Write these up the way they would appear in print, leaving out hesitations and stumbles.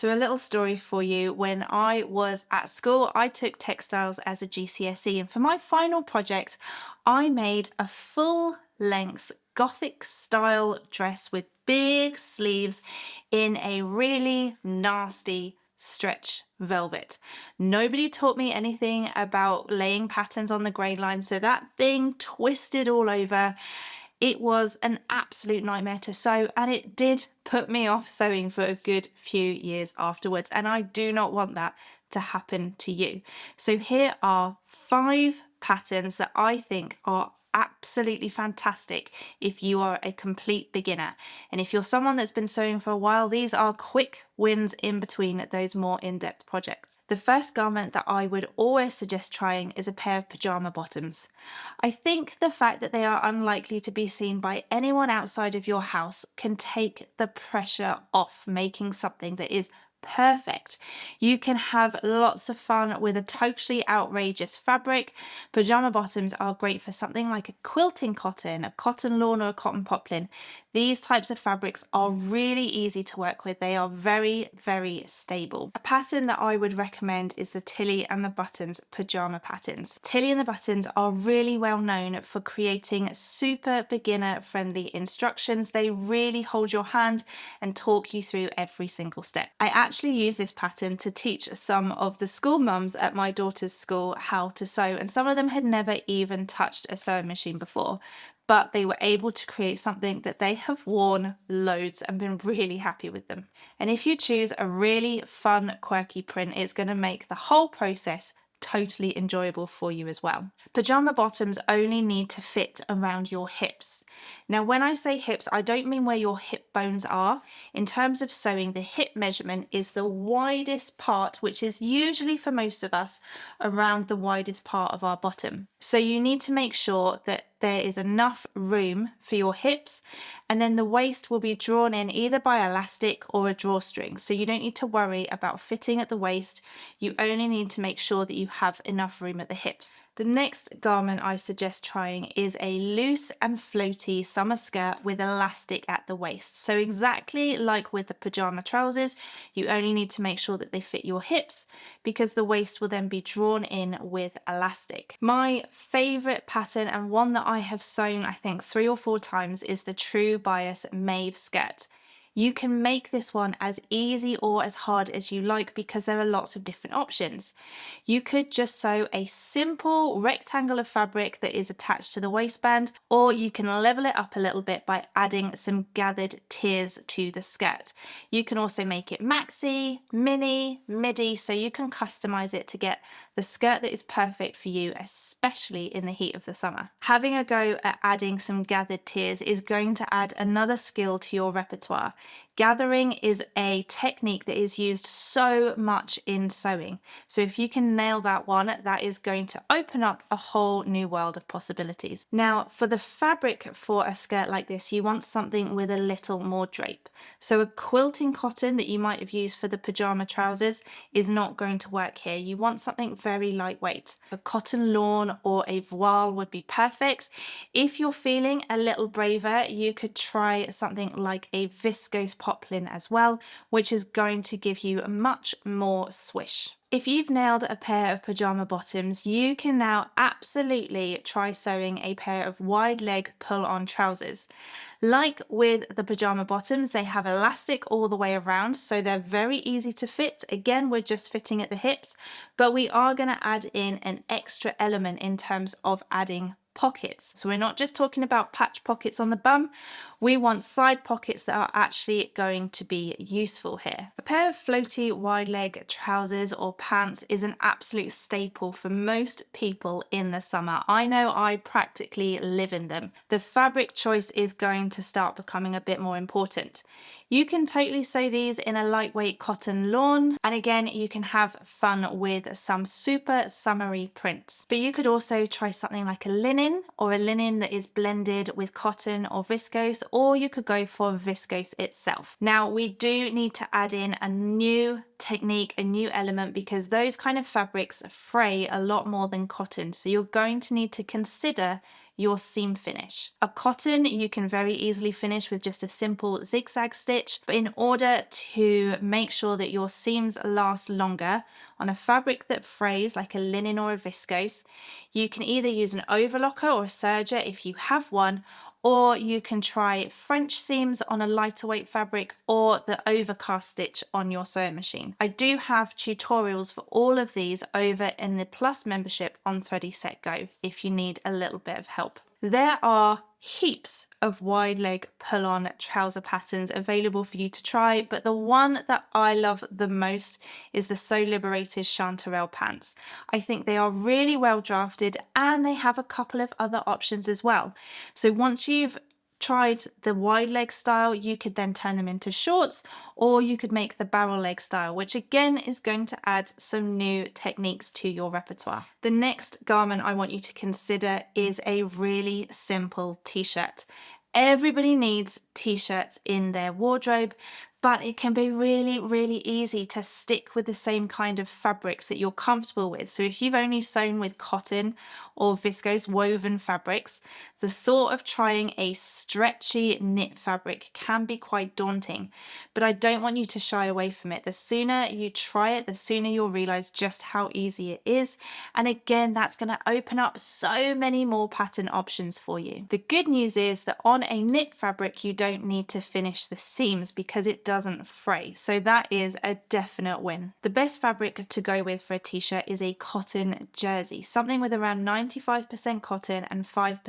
So a little story for you. When I was at school, I took textiles as a GCSE, and for my final project, I made a full length Gothic style dress with big sleeves in a really nasty stretch velvet. Nobody taught me anything about laying patterns on the grain line, so that thing twisted all over. It was an absolute nightmare to sew, and it did put me off sewing for a good few years afterwards, and I do not want that to happen to you. So here are 5 patterns that I think are absolutely fantastic if you are a complete beginner. And if you're someone that's been sewing for a while, these are quick wins in between those more in-depth projects. The first garment that I would always suggest trying is a pair of pajama bottoms. I think the fact that they are unlikely to be seen by anyone outside of your house can take the pressure off making something that is perfect. You can have lots of fun with a totally outrageous fabric. Pajama bottoms are great for something like a quilting cotton, a cotton lawn, or a cotton poplin. These types of fabrics are really easy to work with. They are very, very stable. A pattern that I would recommend is the Tilly and the Buttons pajama patterns. Tilly and the Buttons are really well known for creating super beginner friendly instructions. They really hold your hand and talk you through every single step. I actually use this pattern to teach some of the school mums at my daughter's school how to sew, and some of them had never even touched a sewing machine before, but they were able to create something that they have worn loads and been really happy with them. And if you choose a really fun, quirky print, it's going to make the whole process totally enjoyable for you as well. Pajama bottoms only need to fit around your hips. Now, when I say hips, I don't mean where your hip bones are. In terms of sewing, the hip measurement is the widest part, which is usually for most of us around the widest part of our bottom. So you need to make sure that there is enough room for your hips, and then the waist will be drawn in either by elastic or a drawstring. So you don't need to worry about fitting at the waist. You only need to make sure that you have enough room at the hips. The next garment I suggest trying is a loose and floaty summer skirt with elastic at the waist. So exactly like with the pajama trousers, you only need to make sure that they fit your hips, because the waist will then be drawn in with elastic. My favorite pattern, and one that I have sewn I think 3 or 4 times, is the True Bias mauve skirt. You can make this one as easy or as hard as you like because there are lots of different options. You could just sew a simple rectangle of fabric that is attached to the waistband, or you can level it up a little bit by adding some gathered tiers to the skirt. You can also make it maxi, mini, midi, so you can customize it to get the skirt that is perfect for you, especially in the heat of the summer. Having a go at adding some gathered tiers is going to add another skill to your repertoire. Gathering is a technique that is used so much in sewing. So if you can nail that one, that is going to open up a whole new world of possibilities. Now, for the fabric for a skirt like this, you want something with a little more drape. So a quilting cotton that you might have used for the pajama trousers is not going to work here. You want something very lightweight. A cotton lawn or a voile would be perfect. If you're feeling a little braver, you could try something like a viscose poplin as well, which is going to give you much more swish. If you've nailed a pair of pajama bottoms, you can now absolutely try sewing a pair of wide leg pull-on trousers. Like with the pajama bottoms, they have elastic all the way around, so they're very easy to fit. Again, we're just fitting at the hips, but we are going to add in an extra element in terms of adding pockets. So we're not just talking about patch pockets on the bum, we want side pockets that are actually going to be useful here. A pair of floaty wide leg trousers or pants is an absolute staple for most people in the summer. I know I practically live in them. The fabric choice is going to start becoming a bit more important. You can totally sew these in a lightweight cotton lawn, and again you can have fun with some super summery prints. But you could also try something like a linen, or a linen that is blended with cotton or viscose, or you could go for viscose itself. Now we do need to add in a new technique, a new element, because those kind of fabrics fray a lot more than cotton, so you're going to need to consider your seam finish. A cotton you can very easily finish with just a simple zigzag stitch, but in order to make sure that your seams last longer on a fabric that frays like a linen or a viscose, you can either use an overlocker or a serger if you have one, or you can try French seams on a lighter weight fabric or the overcast stitch on your sewing machine. I do have tutorials for all of these over in the Plus membership on ThreadySetGo if you need a little bit of help. There are heaps of wide leg pull-on trouser patterns available for you to try, but the one that I love the most is the Sew Liberated Chanterelle pants. I think they are really well drafted and they have a couple of other options as well. So once you've tried the wide leg style, you could then turn them into shorts, or you could make the barrel leg style, which again is going to add some new techniques to your repertoire. The next garment I want you to consider is a really simple t-shirt. Everybody needs t-shirts in their wardrobe, but it can be really, really easy to stick with the same kind of fabrics that you're comfortable with. So if you've only sewn with cotton or viscose woven fabrics, the thought of trying a stretchy knit fabric can be quite daunting, but I don't want you to shy away from it. The sooner you try it, the sooner you'll realize just how easy it is. And again, that's going to open up so many more pattern options for you. The good news is that on a knit fabric, you don't need to finish the seams because it doesn't fray. So that is a definite win. The best fabric to go with for a t-shirt is a cotton jersey, something with around 95% cotton and 5%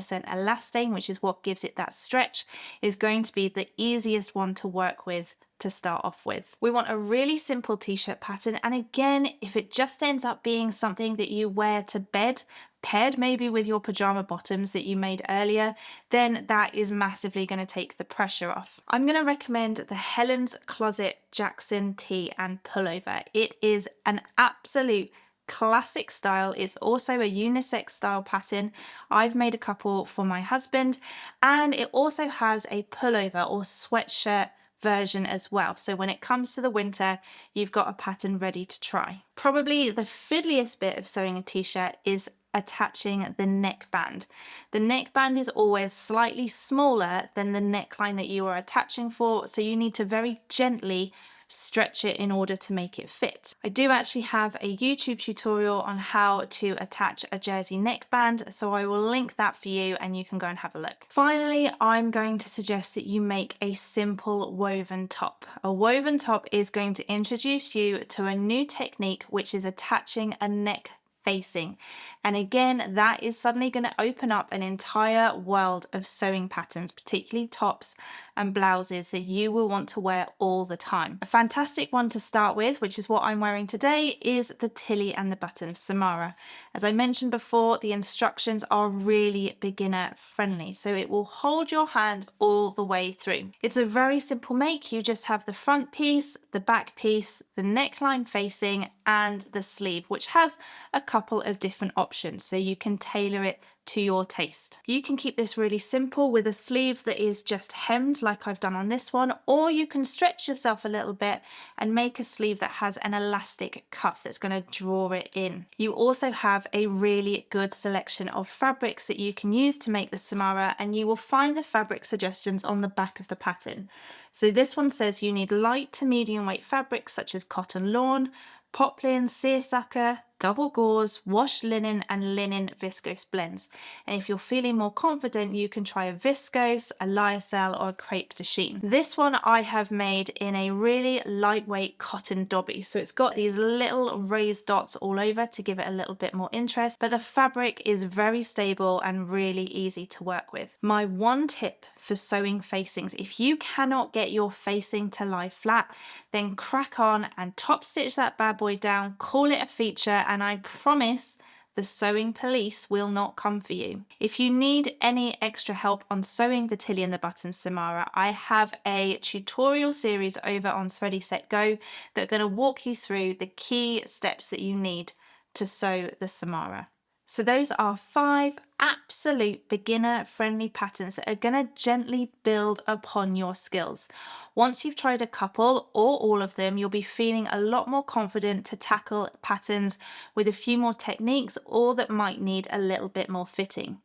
elastane, which is what gives it that stretch, is going to be the easiest one to work with to start off with. We want a really simple t-shirt pattern, and again, if it just ends up being something that you wear to bed, paired maybe with your pajama bottoms that you made earlier, then that is massively going to take the pressure off. I'm going to recommend the Helen's Closet Jackson tee and pullover. It is an absolute classic style. It's also a unisex style pattern. I've made a couple for my husband, and it also has a pullover or sweatshirt version as well. So when it comes to the winter, you've got a pattern ready to try. Probably the fiddliest bit of sewing a t-shirt is attaching the neckband. The neckband is always slightly smaller than the neckline that you are attaching for, so you need to very gently stretch it in order to make it fit. I do actually have a YouTube tutorial on how to attach a jersey neckband, so I will link that for you and you can go and have a look. Finally, I'm going to suggest that you make a simple woven top. A woven top is going to introduce you to a new technique, which is attaching a neck facing. And again, that is suddenly going to open up an entire world of sewing patterns, particularly tops and blouses that you will want to wear all the time. A fantastic one to start with, which is what I'm wearing today, is the Tilly and the Buttons Samara. As I mentioned before, the instructions are really beginner friendly, so it will hold your hand all the way through. It's a very simple make. You just have the front piece, the back piece, the neckline facing, and the sleeve, which has a couple of different options, so you can tailor it to your taste. You can keep this really simple with a sleeve that is just hemmed like I've done on this one, or you can stretch yourself a little bit and make a sleeve that has an elastic cuff that's going to draw it in. You also have a really good selection of fabrics that you can use to make the Samara, and you will find the fabric suggestions on the back of the pattern. So this one says you need light to medium weight fabrics such as cotton lawn, poplin, seersucker, double gauze, wash linen, and linen viscose blends. And if you're feeling more confident, you can try a viscose, a lyocell, or a crepe de chine. This one I have made in a really lightweight cotton dobby. So it's got these little raised dots all over to give it a little bit more interest, but the fabric is very stable and really easy to work with. My one tip for sewing facings: if you cannot get your facing to lie flat, then crack on and top stitch that bad boy down, call it a feature, and I promise the sewing police will not come for you. If you need any extra help on sewing the Tilly and the Buttons Samara, I have a tutorial series over on ThreadySetGo that are going to walk you through the key steps that you need to sew the Samara. So those are 5 absolute beginner friendly patterns that are going to gently build upon your skills. Once you've tried a couple or all of them, you'll be feeling a lot more confident to tackle patterns with a few more techniques or that might need a little bit more fitting.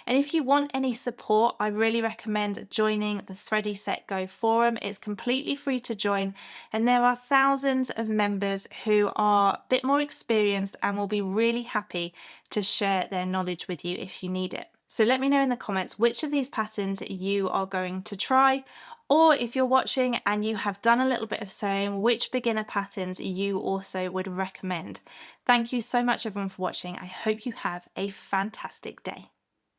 And if you want any support, I really recommend joining the ThreadySetGo forum. It's completely free to join, and there are thousands of members who are a bit more experienced and will be really happy to share their knowledge with you if you need it. So let me know in the comments which of these patterns you are going to try, or if you're watching and you have done a little bit of sewing, which beginner patterns you also would recommend. Thank you so much everyone for watching. I hope you have a fantastic day.